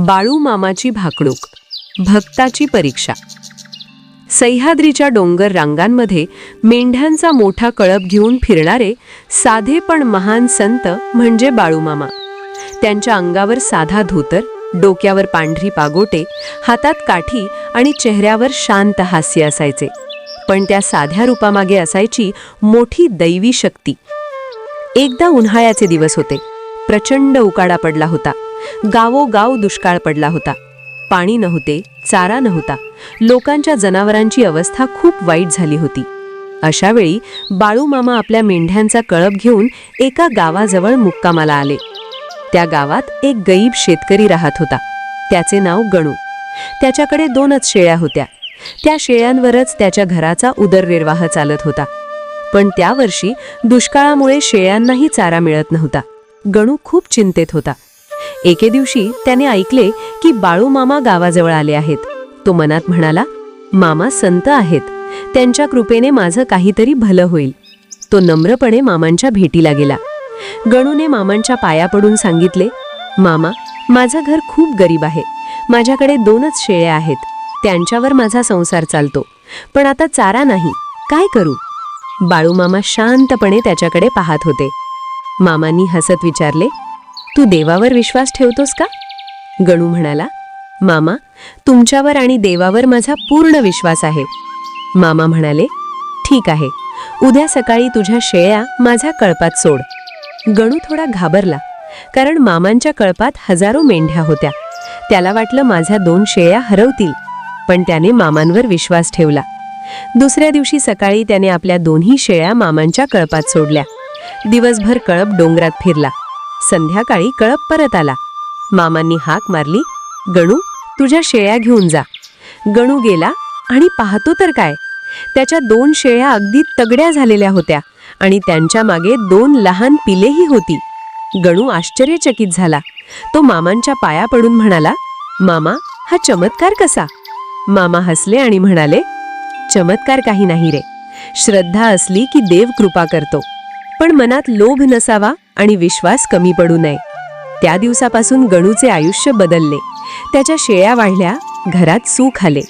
बाळू मामाची भाकणूक, भक्ताची परीक्षा. सह्याद्रीच्या डोंगर रांगांमध्ये मेंढ्यांचा मोठा कळप घेऊन फिरणारे साधे पण महान संत म्हणजे बाळूमामा. त्यांच्या अंगावर साधा धोतर, डोक्यावर पांढरी पागोटे, हातात काठी आणि चेहऱ्यावर शांत हास्य असायचे. पण त्या साध्या रूपामागे असायची मोठी दैवी शक्ती. एकदा उन्हाळ्याचे दिवस होते. प्रचंड उकाडा पडला होता. गावोगाव दुष्काळ पडला होता. पाणी नव्हते, चारा नव्हता. लोकांच्या जनावरांची अवस्था खूप वाईट झाली होती. अशा वेळी बाळूमामा आपल्या मेंढ्यांचा कळप घेऊन एका गावाजवळ मुक्कामाला आले. त्या गावात एक गरीब शेतकरी राहत होता. त्याचे नाव गणू. त्याच्याकडे 2च शेळ्या होत्या. त्या शेळ्यांवरच त्याच्या घराचा उदरनिर्वाह चालत होता. पण त्या वर्षी दुष्काळामुळे शेळ्यांनाही चारा मिळत नव्हता. गणू खूप चिंतेत होता. एके दिवशी त्याने ऐकले की बाळूमामा गावाजवळ आले आहेत. तो मनात म्हणाला, मामा संत आहेत, त्यांच्या कृपेने माझं काहीतरी भलं होईल. तो नम्रपणे मामांच्या भेटीला गेला. गणूने मामांच्या पाया पडून सांगितले, मामा, माझं घर खूप गरीब आहे. माझ्याकडे 2च शेळ्या आहेत. त्यांच्यावर माझा संसार चालतो. पण आता चारा नाही, काय करू? बाळूमामा शांतपणे त्याच्याकडे पाहत होते. मामांनी हसत विचारले, तू देवावर विश्वास ठेवतोस का? गणू म्हणाला, मामा, तुमच्यावर आणि देवावर माझा पूर्ण विश्वास आहे. मामा म्हणाले, ठीक आहे, उद्या सकाळी तुझ्या शेळ्या माझ्या कळपात सोड. गणू थोडा घाबरला, कारण मामांच्या कळपात हजारो मेंढ्या होत्या. त्याला वाटलं माझ्या 2 शेळ्या हरवतील. पण त्याने मामांवर विश्वास ठेवला. दुसऱ्या दिवशी सकाळी त्याने आपल्या 2ही शेळ्या मामांच्या कळपात सोडल्या. दिवसभर कळप डोंगरात फिरला. संध्याकाळी कळप परत आला. मामांनी हाक मारली, गणू, तुझ्या शेळ्या घेऊन जा. गणू गेला आणि पाहतो तर काय, त्याच्या 2 शेळ्या अगदी तगड्या झालेल्या होत्या आणि त्यांच्या मागे 2 लहान पिलेही होती. गणू आश्चर्यचकित झाला. तो मामांच्या पाया पडून म्हणाला, मामा, हा चमत्कार कसा? मामा हसले आणि म्हणाले, चमत्कार काही नाही रे. श्रद्धा असली की देव कृपा करतो. पण मनात लोभ नसावा आणि विश्वास कमी पडू नये. त्या दिवसापासून गणूचे आयुष्य बदलले. त्याच्या शेळ्या वाढल्या, घरात सुख आले.